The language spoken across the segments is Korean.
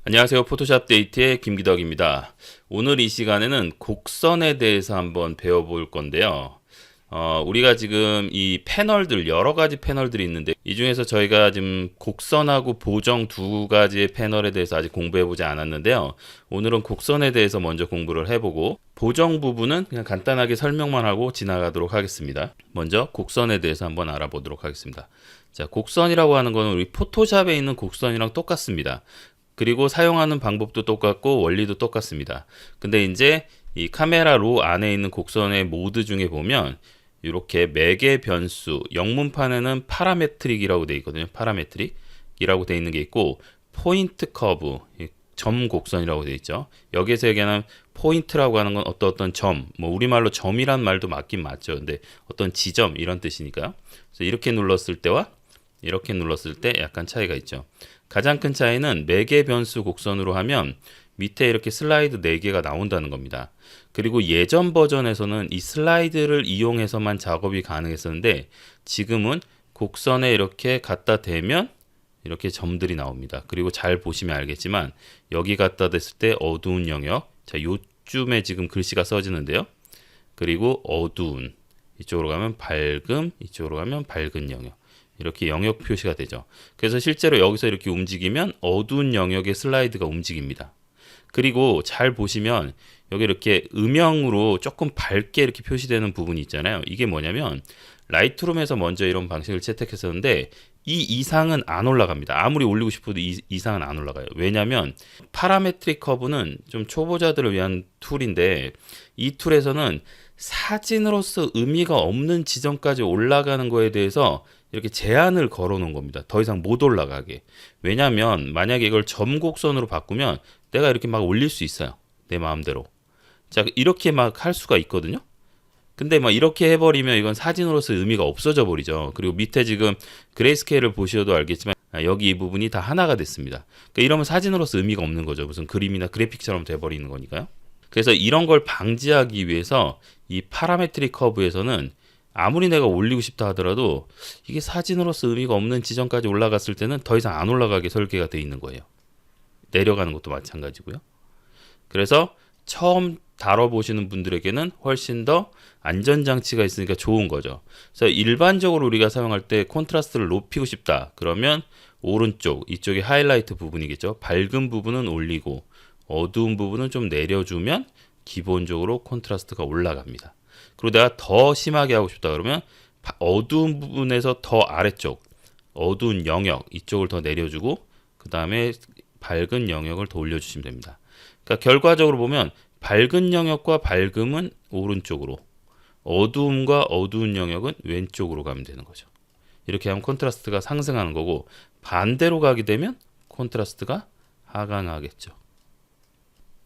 안녕하세요. 포토샵 데이트의 김기덕입니다. 오늘 이 시간에는 곡선에 대해서 한번 배워볼 건데요. 우리가 지금 이 패널들, 여러 가지 패널들이 있는데, 이 중에서 저희가 지금 곡선하고 보정 두 가지의 패널에 대해서 아직 공부해보지 않았는데요. 오늘은 곡선에 대해서 먼저 공부를 해보고, 보정 부분은 그냥 간단하게 설명만 하고 지나가도록 하겠습니다. 먼저 곡선에 대해서 한번 알아보도록 하겠습니다. 자, 곡선이라고 하는 거는 우리 포토샵에 있는 곡선이랑 똑같습니다. 그리고 사용하는 방법도 똑같고 원리도 똑같습니다. 근데 이제 이 카메라 로 안에 있는 곡선의 모드 중에 보면 이렇게 매개 변수, 영문판에는 파라메트릭이라고 되어 있거든요. 파라메트릭이라고 되어 있는 게 있고, 포인트 커브, 점 곡선이라고 되어 있죠. 여기에서 얘기하는 포인트라고 하는 건 어떤 점, 뭐 우리말로 점이란 말도 맞긴 맞죠. 근데 어떤 지점 이런 뜻이니까요. 그래서 이렇게 눌렀을 때와 이렇게 눌렀을 때 약간 차이가 있죠. 가장 큰 차이는 매개 변수 곡선으로 하면 밑에 이렇게 슬라이드 4개가 나온다는 겁니다. 그리고 예전 버전에서는 이 슬라이드를 이용해서만 작업이 가능했었는데, 지금은 곡선에 이렇게 갖다 대면 이렇게 점들이 나옵니다. 그리고 잘 보시면 알겠지만 여기 갖다 댔을 때 어두운 영역, 자 요쯤에 지금 글씨가 써지는데요. 그리고 어두운, 이쪽으로 가면 밝음, 이쪽으로 가면 밝은 영역, 이렇게 영역 표시가 되죠. 그래서 실제로 여기서 이렇게 움직이면 어두운 영역의 슬라이드가 움직입니다. 그리고 잘 보시면 여기 이렇게 음영으로 조금 밝게 이렇게 표시되는 부분이 있잖아요. 이게 뭐냐면 라이트룸에서 먼저 이런 방식을 채택했었는데 이 이상은 안 올라갑니다. 아무리 올리고 싶어도 이 이상은 안 올라가요. 왜냐하면 파라메트릭 커브는 좀 초보자들을 위한 툴인데, 이 툴에서는 사진으로서 의미가 없는 지점까지 올라가는 거에 대해서 이렇게 제한을 걸어 놓은 겁니다. 더 이상 못 올라가게. 왜냐하면 만약에 이걸 점곡선으로 바꾸면 내가 이렇게 막 올릴 수 있어요. 내 마음대로. 자, 이렇게 막 할 수가 있거든요. 근데 막 이렇게 해버리면 이건 사진으로서 의미가 없어져 버리죠. 그리고 밑에 지금 그레이스케일을 보셔도 알겠지만 여기 이 부분이 다 하나가 됐습니다. 그러니까 이러면 사진으로서 의미가 없는 거죠. 무슨 그림이나 그래픽처럼 돼버리는 거니까요. 그래서 이런 걸 방지하기 위해서 이 파라메트릭 커브에서는 아무리 내가 올리고 싶다 하더라도 이게 사진으로서 의미가 없는 지점까지 올라갔을 때는 더 이상 안 올라가게 설계가 되어 있는 거예요. 내려가는 것도 마찬가지고요. 그래서 처음 다뤄보시는 분들에게는 훨씬 더 안전장치가 있으니까 좋은 거죠. 그래서 일반적으로 우리가 사용할 때 콘트라스트를 높이고 싶다 그러면 오른쪽, 이쪽이 하이라이트 부분이겠죠. 밝은 부분은 올리고 어두운 부분은 좀 내려주면 기본적으로 콘트라스트가 올라갑니다. 그리고 내가 더 심하게 하고 싶다 그러면 어두운 부분에서 더 아래쪽, 어두운 영역 이쪽을 더 내려주고 그 다음에 밝은 영역을 더 올려주시면 됩니다. 그러니까 결과적으로 보면 밝은 영역과 밝음은 오른쪽으로, 어두움과 어두운 영역은 왼쪽으로 가면 되는 거죠. 이렇게 하면 콘트라스트가 상승하는 거고, 반대로 가게 되면 콘트라스트가 하강하겠죠.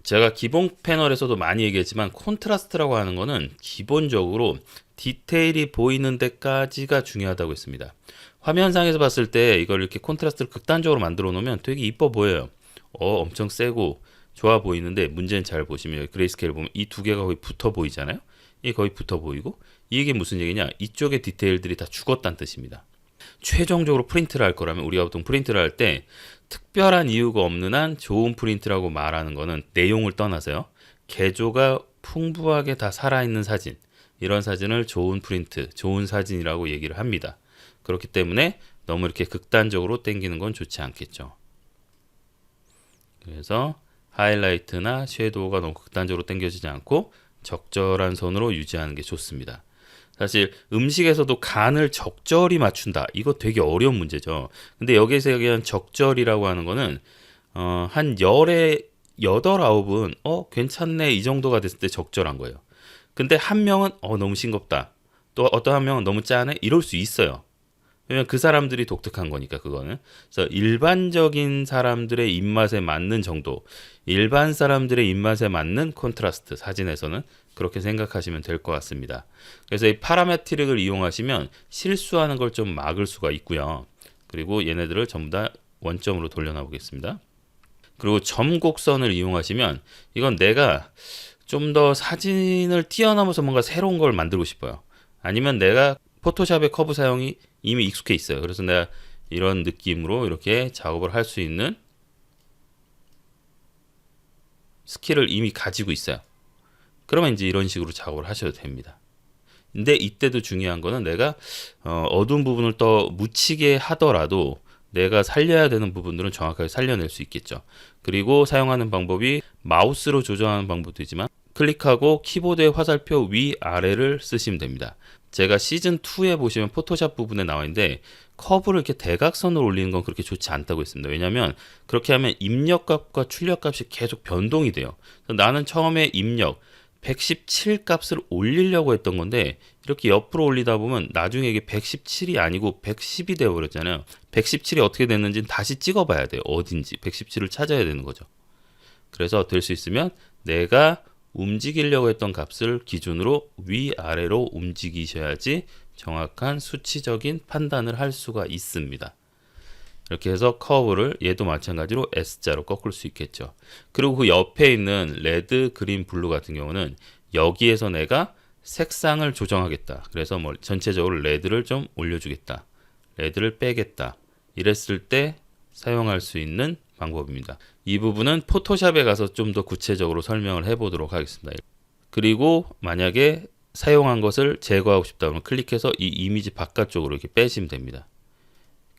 제가 기본 패널에서도 많이 얘기했지만 콘트라스트라고 하는 거는 기본적으로 디테일이 보이는 데까지가 중요하다고 했습니다. 화면상에서 봤을 때 이걸 이렇게 콘트라스트를 극단적으로 만들어 놓으면 되게 이뻐 보여요. 엄청 세고 좋아 보이는데, 문제는 잘 보시면 그레이스케일 보면 이 두 개가 거의 붙어 보이잖아요. 이게 거의 붙어 보이고, 이게 무슨 얘기냐, 이쪽의 디테일들이 다 죽었다는 뜻입니다. 최종적으로 프린트를 할 거라면, 우리가 보통 프린트를 할 때 특별한 이유가 없는 한 좋은 프린트라고 말하는 거는 내용을 떠나서요, 개조가 풍부하게 다 살아있는 사진, 이런 사진을 좋은 프린트, 좋은 사진이라고 얘기를 합니다. 그렇기 때문에 너무 이렇게 극단적으로 당기는 건 좋지 않겠죠. 그래서 하이라이트나 섀도우가 너무 극단적으로 당겨지지 않고 적절한 선으로 유지하는 게 좋습니다. 사실 음식에서도 간을 적절히 맞춘다, 이거 되게 어려운 문제죠. 근데 여기서 얘기한 적절이라고 하는 거는 한 열에 8, 9은 괜찮네 이 정도가 됐을 때 적절한 거예요. 근데 한 명은 너무 싱겁다, 또 어떤 한 명은 너무 짜네, 이럴 수 있어요. 왜냐면 그 사람들이 독특한 거니까 그거는. 그래서 일반적인 사람들의 입맛에 맞는 정도, 일반 사람들의 입맛에 맞는 콘트라스트, 사진에서는 그렇게 생각하시면 될 것 같습니다. 그래서 이 파라메트릭을 이용하시면 실수하는 걸 좀 막을 수가 있고요. 그리고 얘네들을 전부 다 원점으로 돌려놔 보겠습니다. 그리고 점 곡선을 이용하시면 이건 내가 좀 더 사진을 뛰어넘어서 뭔가 새로운 걸 만들고 싶어요. 아니면 내가 포토샵의 커브 사용이 이미 익숙해 있어요. 그래서 내가 이런 느낌으로 이렇게 작업을 할 수 있는 스킬을 이미 가지고 있어요. 그러면 이제 이런 식으로 작업을 하셔도 됩니다. 근데 이때도 중요한 거는 내가 어두운 부분을 더 묻히게 하더라도 내가 살려야 되는 부분들은 정확하게 살려낼 수 있겠죠. 그리고 사용하는 방법이 마우스로 조정하는 방법도 있지만 클릭하고 키보드의 화살표 위아래를 쓰시면 됩니다. 제가 시즌2에 보시면 포토샵 부분에 나와 있는데 커브를 이렇게 대각선으로 올리는 건 그렇게 좋지 않다고 했습니다. 왜냐하면 그렇게 하면 입력값과 출력값이 계속 변동이 돼요. 나는 처음에 입력 117 값을 올리려고 했던 건데 이렇게 옆으로 올리다 보면 나중에 이게 117이 아니고 110이 되어버렸잖아요. 117이 어떻게 됐는지 다시 찍어봐야 돼요. 어딘지 117을 찾아야 되는 거죠. 그래서 될 수 있으면 내가 움직이려고 했던 값을 기준으로 위아래로 움직이셔야지 정확한 수치적인 판단을 할 수가 있습니다. 이렇게 해서 커브를 얘도 마찬가지로 S자로 꺾을 수 있겠죠. 그리고 그 옆에 있는 레드, 그린, 블루 같은 경우는 여기에서 내가 색상을 조정하겠다. 그래서 뭐 전체적으로 레드를 좀 올려주겠다. 레드를 빼겠다. 이랬을 때 사용할 수 있는 방법입니다. 이 부분은 포토샵에 가서 좀 더 구체적으로 설명을 해보도록 하겠습니다. 그리고 만약에 사용한 것을 제거하고 싶다 그러면 클릭해서 이 이미지 바깥쪽으로 이렇게 빼시면 됩니다.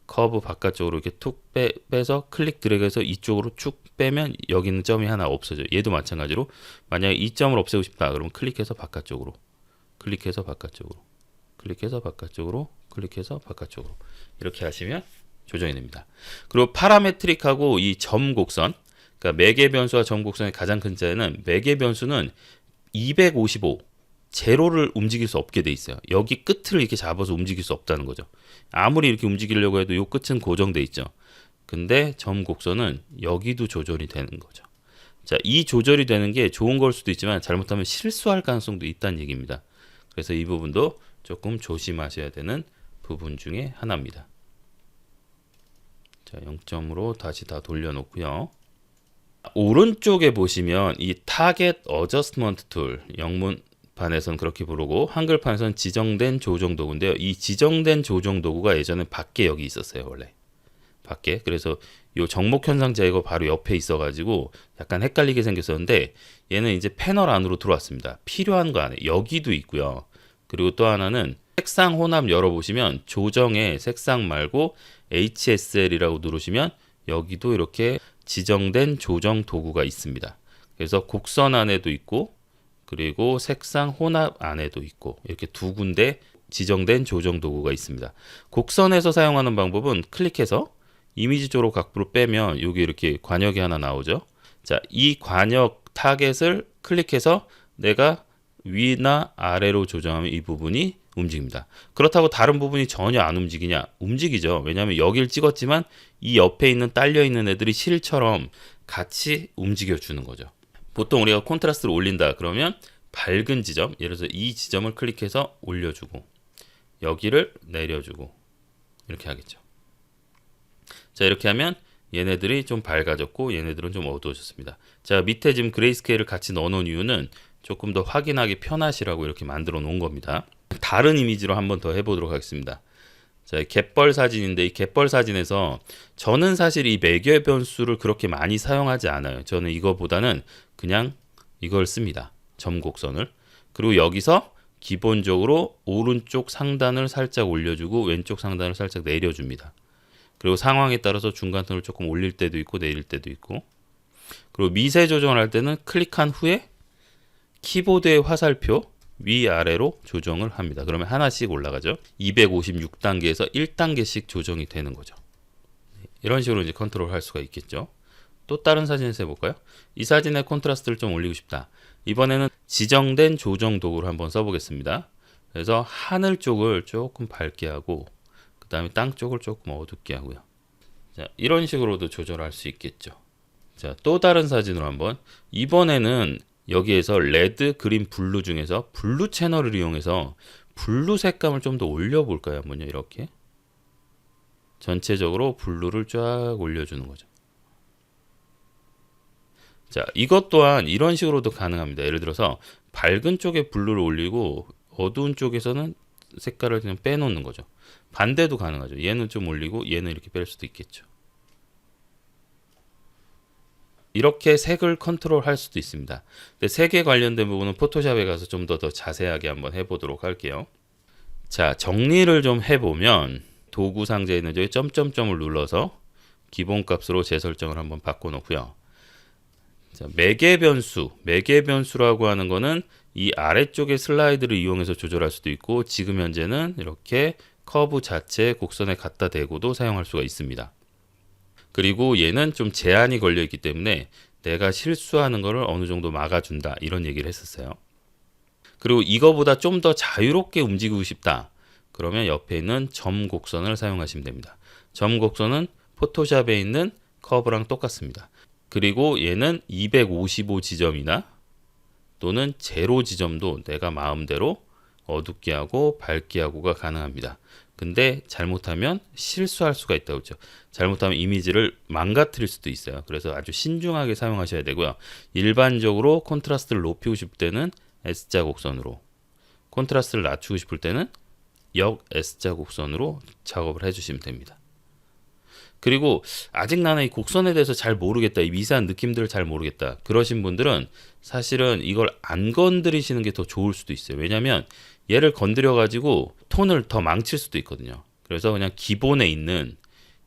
커브 바깥쪽으로 이렇게 툭 빼서 클릭 드래그해서 이쪽으로 쭉 빼면 여기 있는 점이 하나 없어져요. 얘도 마찬가지로 만약에 이 점을 없애고 싶다 그러면 클릭해서 바깥쪽으로, 클릭해서 바깥쪽으로, 클릭해서 바깥쪽으로, 클릭해서 바깥쪽으로 이렇게 하시면 조정이 됩니다. 그리고 파라메트릭하고 이 점 곡선, 그러니까 매개 변수와 점 곡선의 가장 큰 차이는 매개 변수는 255 제로를 움직일 수 없게 돼 있어요. 여기 끝을 이렇게 잡아서 움직일 수 없다는 거죠. 아무리 이렇게 움직이려고 해도 이 끝은 고정돼 있죠. 근데 점 곡선은 여기도 조절이 되는 거죠. 자, 이 조절이 되는 게 좋은 걸 수도 있지만 잘못하면 실수할 가능성도 있다는 얘기입니다. 그래서 이 부분도 조금 조심하셔야 되는 부분 중에 하나입니다. 자, 0점으로 다시 다 돌려놓고요. 오른쪽에 보시면 이 타겟 어저스트먼트 툴, 영문판에서는 그렇게 부르고 한글판에서는 지정된 조정 도구인데요. 이 지정된 조정 도구가 예전에 밖에 여기 있었어요. 원래 밖에. 그래서 이 정목 현상 제거 바로 옆에 있어가지고 약간 헷갈리게 생겼었는데 얘는 이제 패널 안으로 들어왔습니다. 필요한 거 안에 여기도 있고요. 그리고 또 하나는 색상 혼합 열어보시면 조정에 색상 말고 HSL이라고 누르시면 여기도 이렇게 지정된 조정 도구가 있습니다. 그래서 곡선 안에도 있고 그리고 색상 혼합 안에도 있고 이렇게 두 군데 지정된 조정 도구가 있습니다. 곡선에서 사용하는 방법은 클릭해서 이미지 쪽으로 각도로 빼면 여기 이렇게 관역이 하나 나오죠. 자, 이 관역 타겟을 클릭해서 내가 위나 아래로 조정하면 이 부분이 움직입니다. 그렇다고 다른 부분이 전혀 안 움직이냐? 움직이죠. 왜냐하면 여기를 찍었지만 이 옆에 있는 딸려 있는 애들이 실처럼 같이 움직여 주는 거죠. 보통 우리가 콘트라스트를 올린다 그러면 밝은 지점, 예를 들어서 이 지점을 클릭해서 올려주고 여기를 내려주고 이렇게 하겠죠. 자, 이렇게 하면 얘네들이 좀 밝아졌고 얘네들은 좀 어두워졌습니다. 자, 밑에 지금 그레이스케일을 같이 넣어 놓은 이유는 조금 더 확인하기 편하시라고 이렇게 만들어 놓은 겁니다. 다른 이미지로 한번 더 해보도록 하겠습니다. 자, 갯벌 사진인데 이 갯벌 사진에서 저는 사실 이 매개 변수를 그렇게 많이 사용하지 않아요. 저는 이거보다는 그냥 이걸 씁니다. 점 곡선을. 그리고 여기서 기본적으로 오른쪽 상단을 살짝 올려주고 왼쪽 상단을 살짝 내려줍니다. 그리고 상황에 따라서 중간선을 조금 올릴 때도 있고 내릴 때도 있고, 그리고 미세 조정을 할 때는 클릭한 후에 키보드의 화살표 위아래로 조정을 합니다. 그러면 하나씩 올라가죠. 256단계에서 1단계씩 조정이 되는 거죠. 이런 식으로 이제 컨트롤 할 수가 있겠죠. 또 다른 사진에서 해볼까요? 이 사진의 콘트라스트를 좀 올리고 싶다. 이번에는 지정된 조정 도구를 한번 써보겠습니다. 그래서 하늘 쪽을 조금 밝게 하고 그 다음에 땅 쪽을 조금 어둡게 하고요. 자, 이런 식으로도 조절할 수 있겠죠. 자, 또 다른 사진으로 한번, 이번에는 여기에서 레드, 그린, 블루 중에서 블루 채널을 이용해서 블루 색감을 좀 더 올려볼까요? 한번요. 이렇게 전체적으로 블루를 쫙 올려주는 거죠. 자, 이것 또한 이런 식으로도 가능합니다. 예를 들어서 밝은 쪽에 블루를 올리고 어두운 쪽에서는 색깔을 그냥 빼놓는 거죠. 반대도 가능하죠. 얘는 좀 올리고 얘는 이렇게 뺄 수도 있겠죠. 이렇게 색을 컨트롤할 수도 있습니다. 근데 색에 관련된 부분은 포토샵에 가서 좀 더 자세하게 한번 해보도록 할게요. 자, 정리를 좀 해보면 도구 상자에 있는 저기 점점점을 눌러서 기본값으로 재설정을 한번 바꿔놓고요. 자, 매개 변수라고 하는 거는 이 아래쪽에 슬라이드를 이용해서 조절할 수도 있고, 지금 현재는 이렇게 커브 자체 곡선에 갖다 대고도 사용할 수가 있습니다. 그리고 얘는 좀 제한이 걸려 있기 때문에 내가 실수하는 거를 어느 정도 막아준다, 이런 얘기를 했었어요. 그리고 이거보다 좀 더 자유롭게 움직이고 싶다, 그러면 옆에 있는 점 곡선을 사용하시면 됩니다. 점 곡선은 포토샵에 있는 커브랑 똑같습니다. 그리고 얘는 255 지점이나 또는 0 지점도 내가 마음대로 어둡게 하고 밝게 하고가 가능합니다. 근데 잘못하면 실수할 수가 있다고 했죠. 잘못하면 이미지를 망가뜨릴 수도 있어요. 그래서 아주 신중하게 사용하셔야 되고요. 일반적으로 콘트라스트를 높이고 싶을 때는 S자 곡선으로, 콘트라스트를 낮추고 싶을 때는 역 S자 곡선으로 작업을 해주시면 됩니다. 그리고 아직 나는 이 곡선에 대해서 잘 모르겠다, 이 미세한 느낌들을 잘 모르겠다, 그러신 분들은 사실은 이걸 안 건드리시는 게 더 좋을 수도 있어요. 왜냐하면 얘를 건드려 가지고 톤을 더 망칠 수도 있거든요. 그래서 그냥 기본에 있는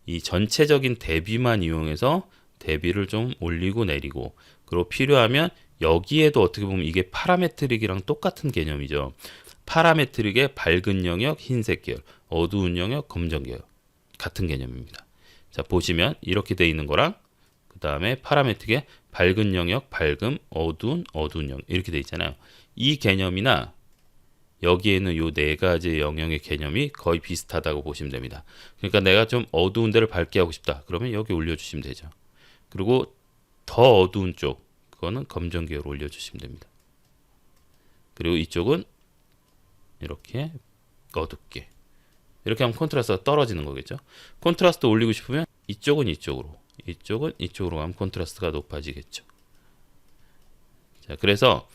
이 전체적인 대비만 이용해서 대비를 좀 올리고 내리고, 그리고 필요하면 여기에도 어떻게 보면 이게 파라메트릭이랑 똑같은 개념이죠. 파라메트릭의 밝은 영역 흰색 계열, 어두운 영역 검정 계열, 같은 개념입니다. 자, 보시면 이렇게 돼 있는 거랑 그 다음에 파라메트릭의 밝은 영역 밝음, 어두운 영역 이렇게 돼 있잖아요. 이 개념이나 여기에는 요 네 가지 영역의 개념이 거의 비슷하다고 보시면 됩니다. 그러니까 내가 좀 어두운 데를 밝게 하고 싶다, 그러면 여기 올려주시면 되죠. 그리고 더 어두운 쪽, 그거는 검정 계열 올려주시면 됩니다. 그리고 이쪽은 이렇게 어둡게, 이렇게 하면 콘트라스트가 떨어지는 거겠죠. 콘트라스트 올리고 싶으면 이쪽은 이쪽으로, 이쪽은 이쪽으로 가면 콘트라스트가 높아지겠죠. 자, 그래서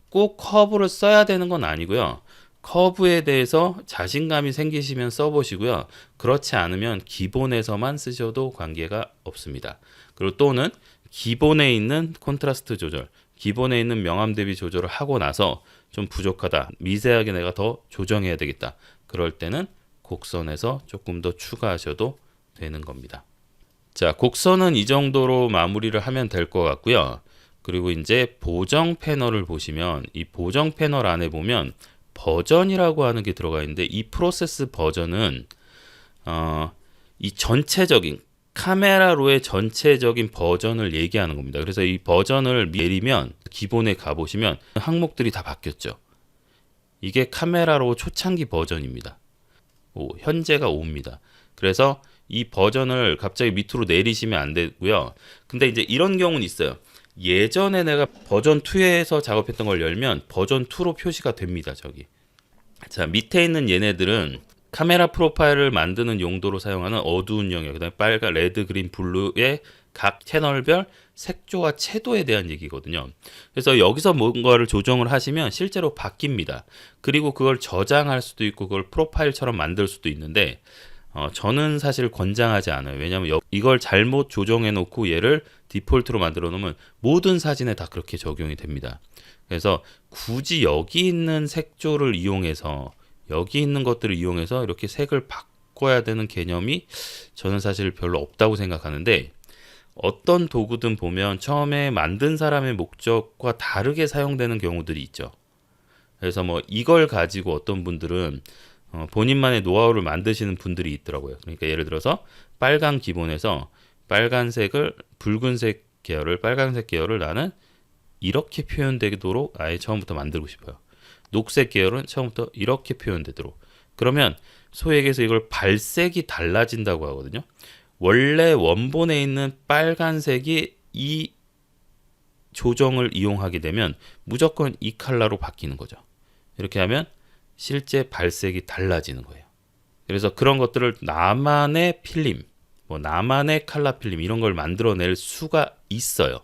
꼭 커브를 써야 되는 건 아니고요. 커브에 대해서 자신감이 생기시면 써보시고요. 그렇지 않으면 기본에서만 쓰셔도 관계가 없습니다. 그리고 또는 기본에 있는 콘트라스트 조절, 기본에 있는 명암 대비 조절을 하고 나서 좀 부족하다, 미세하게 내가 더 조정해야 되겠다, 그럴 때는 곡선에서 조금 더 추가하셔도 되는 겁니다. 자, 곡선은 이 정도로 마무리를 하면 될 것 같고요. 그리고 이제 보정 패널을 보시면 이 보정 패널 안에 보면 버전이라고 하는 게 들어가 있는데, 이 프로세스 버전은 이 전체적인 카메라로의 전체적인 버전을 얘기하는 겁니다. 그래서 이 버전을 내리면 기본에 가보시면 항목들이 다 바뀌었죠. 이게 카메라로 초창기 버전입니다. 현재가 5입니다. 그래서 이 버전을 갑자기 밑으로 내리시면 안 되고요. 근데 이제 이런 경우는 있어요. 예전에 내가 버전 2에서 작업했던 걸 열면 버전 2로 표시가 됩니다. 저기. 자, 밑에 있는 얘네들은 카메라 프로파일을 만드는 용도로 사용하는 어두운 영역, 그다음에 빨간, 레드, 그린, 블루의 각 채널별 색조와 채도에 대한 얘기거든요. 그래서 여기서 뭔가를 조정을 하시면 실제로 바뀝니다. 그리고 그걸 저장할 수도 있고 그걸 프로파일처럼 만들 수도 있는데, 저는 사실 권장하지 않아요. 왜냐하면 이걸 잘못 조정해 놓고 얘를 디폴트로 만들어 놓으면 모든 사진에 다 그렇게 적용이 됩니다. 그래서 굳이 여기 있는 색조를 이용해서, 여기 있는 것들을 이용해서 이렇게 색을 바꿔야 되는 개념이 저는 사실 별로 없다고 생각하는데, 어떤 도구든 보면 처음에 만든 사람의 목적과 다르게 사용되는 경우들이 있죠. 그래서 뭐 이걸 가지고 어떤 분들은 본인만의 노하우를 만드시는 분들이 있더라고요. 그러니까 예를 들어서 빨간 기본에서 빨간색을, 붉은색 계열을, 빨간색 계열을 나는 이렇게 표현되도록 아예 처음부터 만들고 싶어요. 녹색 계열은 처음부터 이렇게 표현되도록. 그러면 소위 얘기해서 이걸 발색이 달라진다고 하거든요. 원래 원본에 있는 빨간색이 이 조정을 이용하게 되면 무조건 이 컬러로 바뀌는 거죠. 이렇게 하면 실제 발색이 달라지는 거예요. 그래서 그런 것들을 나만의 필름, 뭐 나만의 컬러 필름 이런 걸 만들어낼 수가 있어요.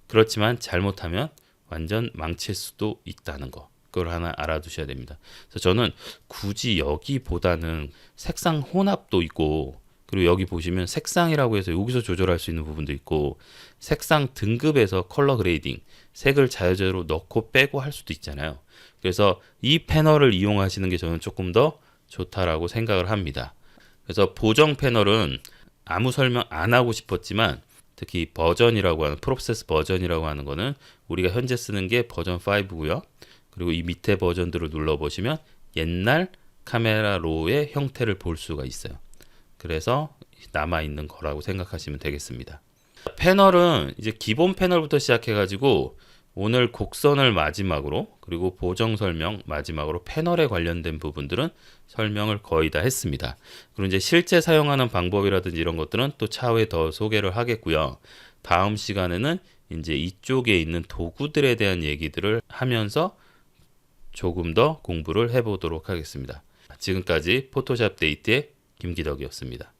그렇지만 잘못하면 완전 망칠 수도 있다는 거, 그걸 하나 알아두셔야 됩니다. 그래서 저는 굳이 여기보다는 색상 혼합도 있고 그리고 여기 보시면 색상이라고 해서 여기서 조절할 수 있는 부분도 있고, 색상 등급에서 컬러 그레이딩, 색을 자유자재로 넣고 빼고 할 수도 있잖아요. 그래서 이 패널을 이용하시는 게 저는 조금 더 좋다라고 생각을 합니다. 그래서 보정 패널은 아무 설명 안 하고 싶었지만, 특히 버전이라고 하는 프로세스 버전이라고 하는 거는 우리가 현재 쓰는 게 버전 5고요. 그리고 이 밑에 버전들을 눌러보시면 옛날 카메라 로우의 형태를 볼 수가 있어요. 그래서 남아있는 거라고 생각하시면 되겠습니다. 패널은 이제 기본 패널부터 시작해가지고 오늘 곡선을 마지막으로, 그리고 보정 설명 마지막으로 패널에 관련된 부분들은 설명을 거의 다 했습니다. 그리고 이제 실제 사용하는 방법이라든지 이런 것들은 또 차후에 더 소개를 하겠고요. 다음 시간에는 이제 이쪽에 있는 도구들에 대한 얘기들을 하면서 조금 더 공부를 해보도록 하겠습니다. 지금까지 포토샵 데이트의 김기덕이었습니다.